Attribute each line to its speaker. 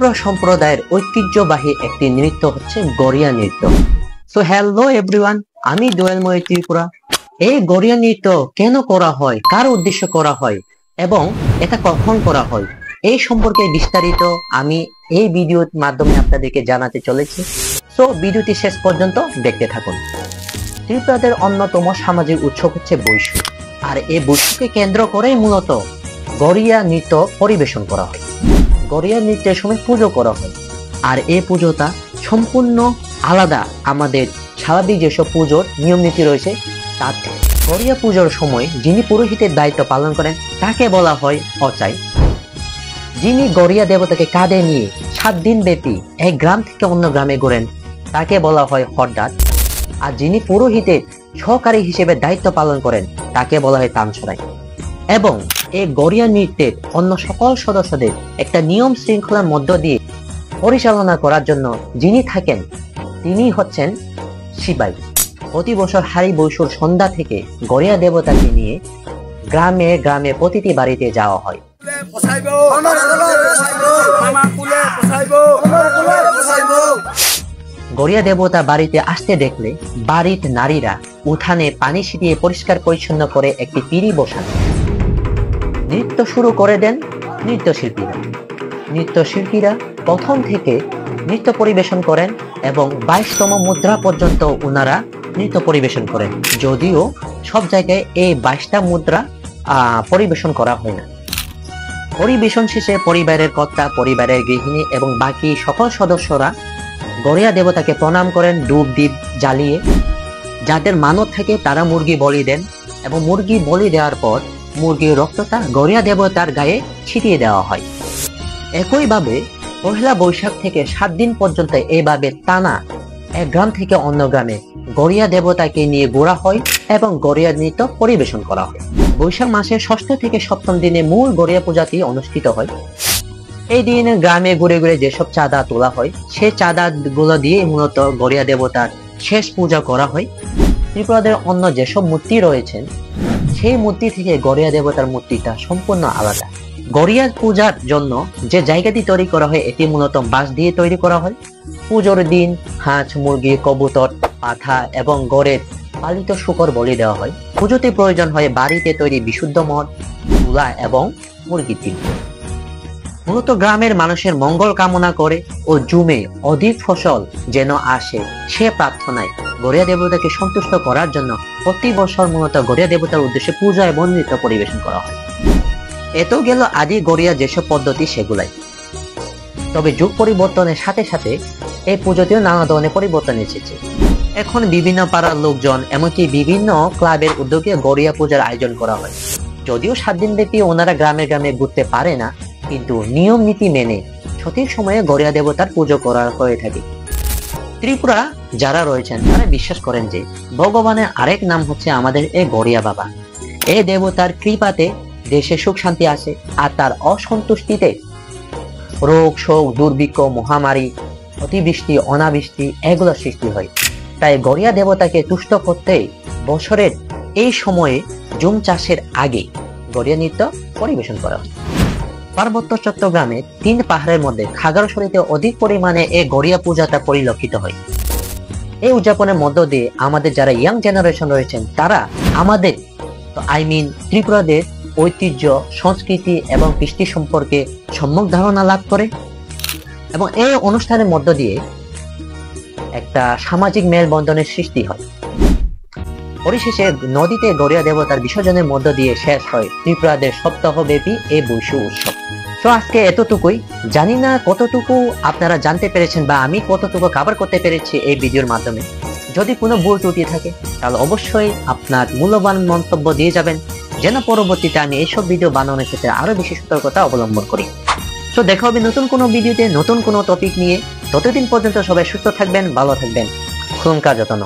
Speaker 1: ত্রিপুরা সম্প্রদায়ের ঐতিহ্যবাহী একটি নৃত্য হচ্ছে গরিয়া নৃত্য। সো হ্যালো এভরিওয়ান, আমি দোয়েলময় ত্রিপুরা। এই গরিয়া নৃত্য কেন করা হয়, কার উদ্দেশ্যে করা হয় এবং এটা কখন করা হয়, এই সম্পর্কে বিস্তারিত আমি এই ভিডিওর মাধ্যমে আপনাদেরকে জানাতে চলেছি। সো ভিডিওটি শেষ পর্যন্ত দেখতে থাকুন। ত্রিপুরাদের অন্যতম সামাজিক উৎসব হচ্ছে বৈশু, আর এই বৈশুকে কেন্দ্র করেই মূলত গরিয়া নৃত্য পরিবেশন করা হয়। গরিয়া নৃত্যের সময় পুজো করা হয়, আর এই পুজোটা সম্পূর্ণ আলাদা আমাদের স্বাভাবিক যেসব পুজোর নিয়ম নীতি রয়েছে তার থেকে। গরিয়া পুজোর সময় যিনি পুরোহিতের দায়িত্ব পালন করেন তাকে বলা হয় অচাই। যিনি গরিয়া দেবতাকে কাঁধে নিয়ে 7 দিন ব্যাপী এক গ্রাম থেকে অন্য গ্রামে ঘোরেন তাকে বলা হয় হরদাত। আর যিনি পুরোহিতের সহকারী হিসেবে দায়িত্ব পালন করেন তাকে বলা হয় তামছড়াই। এবং এই গরিয়া নৃত্যের অন্য সকল সদস্যদের একটা নিয়ম শৃঙ্খলার মধ্য দিয়ে পরিচালনা করার জন্য যিনি থাকেন তিনি হচ্ছেন সিপাই। প্রতি বছর হারি বৈশুর সন্ধ্যা থেকে গরিয়া দেবতাকে নিয়ে গ্রামে গ্রামে প্রতিটি বাড়িতে যাওয়া হয়। গরিয়া দেবতা বাড়িতে আসতে দেখলে বাড়ির নারীরা উঠানে পানি ছিটিয়ে পরিষ্কার পরিচ্ছন্ন করে একটি পিঁড়ি বসান। নৃত্য শুরু করে দেন নৃত্যশিল্পীরা। নৃত্যশিল্পীরা প্রথম থেকে নৃত্য পরিবেশন করেন এবং 22তম মুদ্রা পর্যন্ত ওনারা নৃত্য পরিবেশন করেন, যদিও সব জায়গায় এই 22টা মুদ্রা পরিবেশন করা হয় না। পরিবেশন শেষে পরিবারের কর্তা, পরিবারের গৃহিণী এবং বাকি সকল সদস্যরা গরিয়া দেবতাকে প্রণাম করেন ধূপ দ্বীপ জ্বালিয়ে। যাদের মানত থাকে তারা মুরগি বলি দেন এবং মুরগি বলি দেওয়ার পর মুরগির রক্তটা গরিয়া দেবতার গায়ে ছিটিয়ে দেওয়া হয়। একইভাবে পহেলা বৈশাখ থেকে 7 দিন পর্যন্ত এইভাবে টানা এক গ্রাম থেকে অন্য গ্রামে গরিয়া দেবতাকে নিয়ে ঘোরা হয় এবং গরিয়া নৃত্য পরিবেশন করা হয়। বৈশাখ মাসের 6ষ্ঠ থেকে 7ম দিনে মূল গরিয়া পূজাটি অনুষ্ঠিত হয়। এই দিনে গ্রামে ঘুরে ঘুরে যেসব চাঁদা তোলা হয় সেই চাঁদা গুলো দিয়ে মূলত গরিয়া দেবতার শেষ পূজা করা হয়। ত্রিপুরাদের অন্য যেসব মূর্তি রয়েছেন সেই মূর্তি থেকে গরিয়া দেবতার মূর্তিটা সম্পূর্ণ আলাদা। গরিয়া পূজার জন্য যে জায়গাটি তৈরি করা হয় এটি মূলত বাঁশ দিয়ে তৈরি করা হয়। পুজোর দিন হাঁস, মুরগি, কবুতর, পাঠা এবং গড়ের পালিত শূকর বলি দেওয়া হয়। পুজোতে প্রয়োজন হয় বাড়িতে তৈরি বিশুদ্ধ মদ, তুলা এবং মুরগির ডিম। মূলত গ্রামের মানুষের মঙ্গল কামনা করে ও জুমে অধিক ফসল যেন আসে সে প্রার্থনায় গরিয়া দেবতাকে সন্তুষ্ট করার জন্য প্রতি বছর মূলত গরিয়া দেবতার উদ্দেশ্যে পূজা এবং নৃত্য পরিবেশন করা হয়। এত গেল আদি গরিয়া যেসব পদ্ধতি সেগুলাই। তবে যুগ পরিবর্তনের সাথে সাথে এই পুজোতেও নানা ধরনের পরিবর্তন এসেছে। এখন বিভিন্ন পাড়ার লোকজন এমনকি বিভিন্ন ক্লাবের উদ্যোগে গরিয়া পূজার আয়োজন করা হয়। যদিও 7 দিন ব্যাপী ওনারা গ্রামে গ্রামে ঘুরতে পারে না, কিন্তু নিয়ম নীতি মেনে সঠিক সময়ে গরিয়া দেবতার পুজো করা হয়ে থাকে। ত্রিপুরা যারা রয়েছেন তারা বিশ্বাস করেন যে ভগবানের আরেক নাম হচ্ছে আমাদের এই গরিয়া বাবা। এই দেবতার কৃপাতে দেশে সুখ শান্তি আসে, আর তার অসন্তুষ্টিতে রোগ শোক, দুর্ভিক্ষ, মহামারী, অতিবৃষ্টি, অনাবৃষ্টি এগুলো সৃষ্টি হয়। তাই গরিয়া দেবতাকে তুষ্ট করতে বছরের এই সময়ে জুম চাষের আগে গরিয়া নৃত্য পরিবেশন করা হয়। পার্বত্য চট্টগ্রামে 3 পাহাড়ের মধ্যে খাগড়াছড়িতে অধিক পরিমাণে এই গরিয়া পূজাটা পরিলক্ষিত হয়। এই উদযাপনের মধ্য দিয়ে আমাদের যারা ইয়াং জেনারেশন রয়েছেন তারা আমাদের ত্রিপুরাদের ঐতিহ্য, সংস্কৃতি এবং কৃষ্টি সম্পর্কে সম্যক ধারণা লাভ করে এবং এই অনুষ্ঠানের মধ্য দিয়ে একটা সামাজিক মেলবন্ধনের সৃষ্টি হয়। পরিশেষে নদীতে গরিয়া দেবতার বিসর্জনের মধ্য দিয়ে শেষ হয় ত্রিপুরাদের সপ্তাহব্যাপী এই বৈশু উৎসব। তো আজকে এতটুকুই। জানি না কতটুকু আপনারা জানতে পেরেছেন বা আমি কতটুকু কভার করতে পেরেছি এই ভিডিওর মাধ্যমে। যদি কোনো ভুল ত্রুটি থাকে তাহলে অবশ্যই আপনার মূল্যবান মন্তব্য দিয়ে যাবেন, যেন পরবর্তীতে আমি এইসব ভিডিও বানানোর ক্ষেত্রে আরো বেশি সতর্কতা অবলম্বন করি। তো দেখা হবে নতুন কোনো ভিডিওতে নতুন কোনো টপিক নিয়ে। ততদিন পর্যন্ত সবাই সুস্থ থাকবেন, ভালো থাকবেন। খুনকা যত্ন।